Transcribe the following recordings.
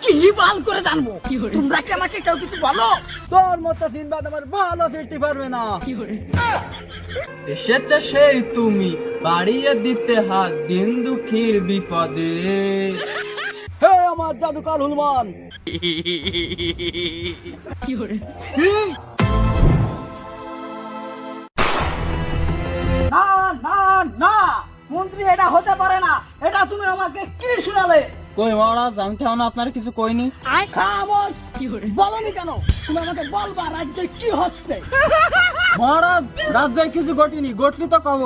কি বাল করে জানবো? তোমরা কি আমাকে কেউ কিছু বলো? তোর মতো সিনবাদ আমার ভালো সৃষ্টি পারবে না। এসেছে সেই তুমি বাড়িয়ে দিতে হাত দিন দুঃখীর বিপদে। হে আমার জাদুকর হনুমান, না না না মন্ত্রী, এটা হতে পারে না। এটা তুমি আমাকে কি শোনালে? কই মহারাজ, আমি তো এখন আপনার কিছু কইনি। খামোশ, বলনি কেন? তুমি আমাকে বলবা রাজ্যে কি হচ্ছে। মহারাজ, রাজ্যে কিছু ঘটিনি, ঘটলি তো কব।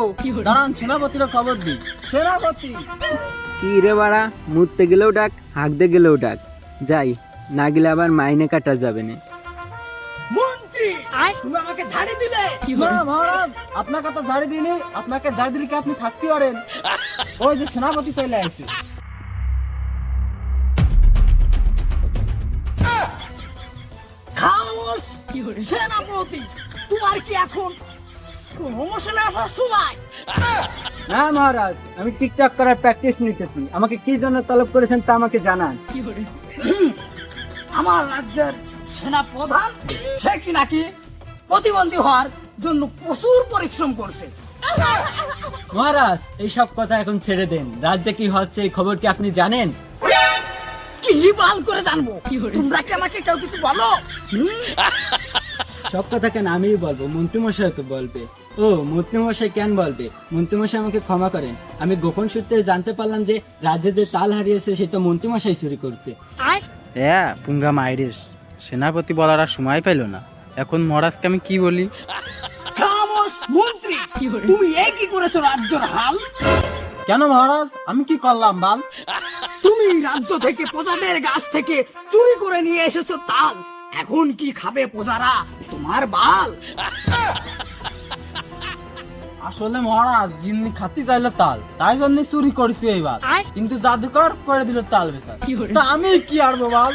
দাঁড়ান, সেনাপতির খবর দিই। সেনাপতি, কি রে বাড়া, মুততে গেলেও ডাক, হাঁকতে গেলেও ডাক। যাই, না গেলে আবার মাইনে কাটা যাবে না। মন্ত্রী, তুমি আমাকে ঝাড়ি দিলে। না মহারাজ, আপনাকে তো ঝাড়ি দিইনি। আপনাকে ঝাড়ি দিলে কি আপনি থাকতে পারেন? ওই যে সেনাপতি চলে আসছে। খামোশ, সেনাপতি, তোমার কি এখন প্রমোশনে আসার সময়? না মহারাজ, আমি টিকটক করার প্র্যাকটিস নিতেছি। আমাকে কি জন্য তলব করেছেন তা আমাকে জানান। আমার রাজ্যের সেনা প্রধান, সে কি নাকি প্রতিবন্ধী হওয়ার জন্য প্রচুর পরিশ্রম করছে। মহারাজ, এইসব কথা এখন ছেড়ে দেন। রাজ্যে কি হচ্ছে এই খবর কি আপনি জানেন? কি বাল করে জানবো? তোমরা কি আমাকে কেউ কিছু বলো? সব কথা কেন আমিই বলবো, মন্ত্রীমশাই তো বলবে। ও, মন্ত্রীমশাই কেন বলবে? মন্ত্রীমশাই আমাকে ক্ষমা করেন। আমি গোপন সূত্রে জানতে পারলাম যে রাজ্যে যে তাল হারিয়েছে সেটা মন্ত্রীমশাই চুরি করছে। হ্যাঁ পুঙ্গা মাইরিস, সেনাপতি বলার আর সময় পেল না। এখন মহারাজকে আমি কি বলি? খামোশ মন্ত্রী, তুমি এই কি করেছো রাজ্যের হাল? কেন মহারাজ, আমি কি করলাম বাল? তুমি রাজ্য থেকে প্রজাদের গাছ থেকে চুরি করে নিয়ে এসেছো তাল। এখন কি খাবে প্রজারা তোমার বাল? আসলে মহারাজ, গিন্নি খাতি চাইলো তাল, তাই জন্য চুরি করেছি এইবার। কিন্তু জাদুকর করে দিল তাল বেকার। তা আমি কি আরবো বাল?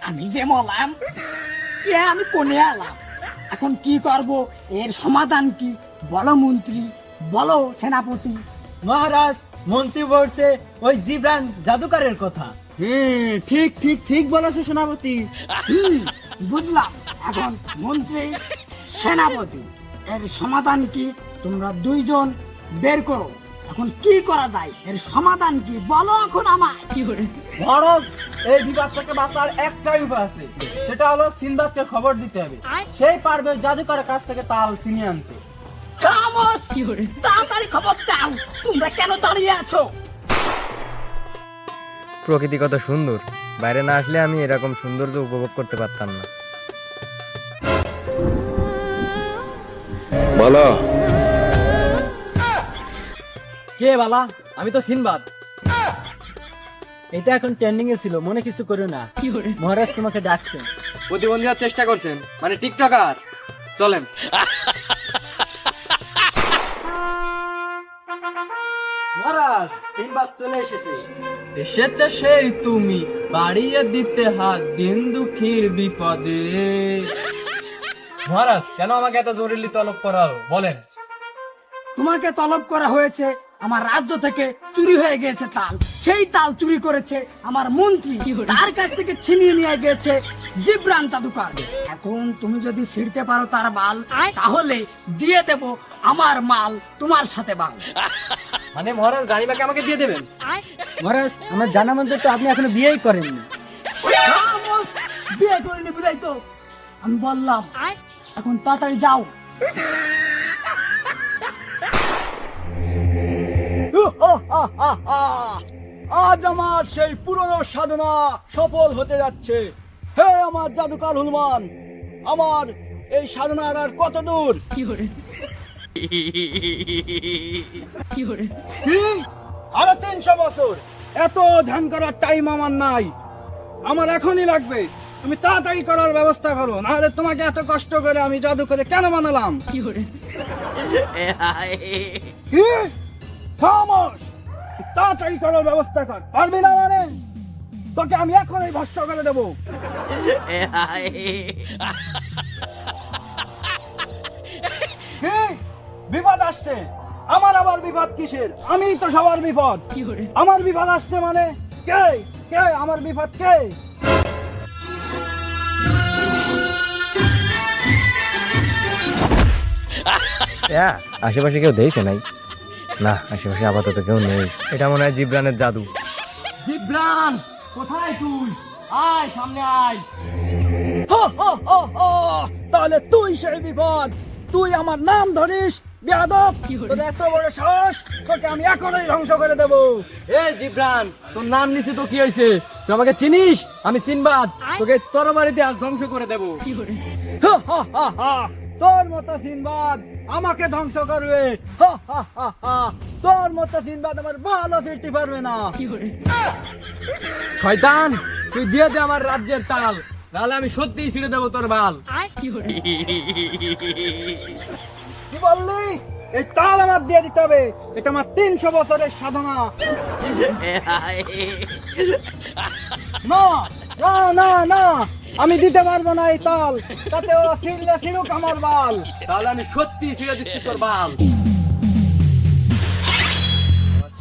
আমি যে মলাম, আমি কোনে এলাম। এখন কি করব? এর সমাধান কি? বলো মন্ত্রী, বলো সেনাপতি। মহারাজ, মন্ত্রী বলছে ওই জিব্রান জাদুকরের কথা। ঠিক ঠিক ঠিক বলেছো সেনাপতি। বুঝলাম। এখন মন্ত্রী, সেনাপতি, এর সমাধান কি? তোমরা দুইজন বের করো। এখন কি করা যায়? এর সমাধান কি বলো এখন আমায়। মহারাজ, এই বিবাদ থেকে বাঁচার একটাই উপায় আছে, সেটা হলো সিনবাদকে খবর দিতে হবে। সেই পারবে জাদুকরের কাছ থেকে তাল ছিনিয়ে আনতে। খামোশ, তাড়াতাড়ি খবর দাও। তোমরা কেন দাঁড়িয়ে আছো? প্রকৃতি কত সুন্দর, বাইরে না আসলে আমি এরকম সৌন্দর্য উপভোগ করতে পারতাম না। বলো। কে বালা? আমি তো সিনবাদ। এটা এখন ট্রেন্ডিং এ ছিল, মনে কিছু করো না। মহারাজ তোমাকে ডাকছেন। প্রতিবন্ধী হওয়ার চেষ্টা করছেন মানে টিকটকার? চলেন। মহারাজ, সিনবাদ চলে এসেছে। এসেছে সেই তুমি বাড়িয়ে দিতে হাত দিন দুঃখীর বিপদে। মহারাজ, কেন আমাকে এত জরুরি তলব করা হলো বলেন? তোমাকে তলব করা হয়েছে, আমার রাজ্য থেকে চুরি হয়ে গিয়েছে তাল। সেই তাল চুরি করেছে আমার মন্ত্রী, তার কাছ থেকে ছিনিয়ে নিয়ে গিয়েছে জিব্রান জাদুকর। এখন তুমি যদি ছিঁড়তে পারো তার বাল, তাহলে দিয়ে দেব আমার মাল তোমার সাথে বাল। মানে মহারাজ, রানীমাকে আমাকে দিয়ে দেবেন? মহারাজ, আমার জানা মতে তো আপনি এখনো বিয়েই করেননি। খামোশ, বিয়ে করিনি বুঝাই তো আমি বললাম। এখন তাড়াতাড়ি যাও। আজ আমার সেই পুরনো সাধনা সফল হতে যাচ্ছে। হে আমার জাদুকর হনুমান, আমার এই সাধনার আর কত দূর? আরো 300 বছর। এত ধ্যান করার টাইম আমার নাই, আমার এখনই লাগবে। তুমি তাড়াতাড়ি করার ব্যবস্থা করো, নাহলে তোমাকে এত কষ্ট করে আমি জাদু করে কেন বানালাম? কি? খামোশ, তাড়াতাড়ি করার ব্যবস্থা কর। পারবি না মানে তোকে আমি এখনই ভস্ম করে দেবো। বিপদ আসছে, আমার আবার বিপদ কিসের? আমিই তো সবার বিপদ। আমার বিপদ আসছে মানে কে? কে আমার বিপদ কে? আশেপাশে কেউ দেখছে নাই? না, আশেপাশে আপাতত কেউ নেই। এটা মনে হয় জিব্রানের জাদু। জিব্রান, কোথায় তুই? আয় সামনে আয়। হো, হো, হো, হো। তাহলে তুই সেই বিপদ, তুই আমার নাম ধরিস বেয়াদব। তোর এত বড় সাহস, তোকে আমি এখনই ধ্বংস করে দেবো। এ জিব্রান, তোর নাম নিচে তো কি হয়েছে? তুই আমাকে চিনিস? আমি সিনবাদ, তোকে তরবারিতে আজ ধ্বংস করে দেবো। হা, হা, হা, হা। তোর মতো সিনবাদ আমাকে ধ্বংস করবে? হা, হা, হা, হা। তোর মতো সিনবাদ আমার ভালো ফিরতে পারবে না। শয়তান, তুই দিয়ে দে আমার রাজ্যের তাল, নাহলে আমি সত্যিই ছিঁড়ে দেবো তোর বাল। কি বললি? এই তাল আমার দিয়ে দিতে হবে। এটা আমার 300 বছরের সাধনা। না না না না, আমি দিতে পারবো না এই তাল। তাতে ও ছিঁড়লে ছিঁড়ুক আমার বাল। তাহলে আমি সত্যিই ছিঁড়ে দিচ্ছি তোর বাল।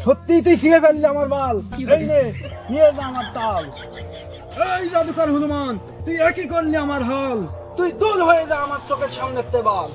সত্যি তুই ছিঁড়ে ফেললি আমার বাল। এই নে, নিয়ে যা আমার তাল। এই জাদুকর হনুমান, তুই একই করলি আমার হাল। তুই দূর হয়ে যা আমার চোখের সামনে বাল।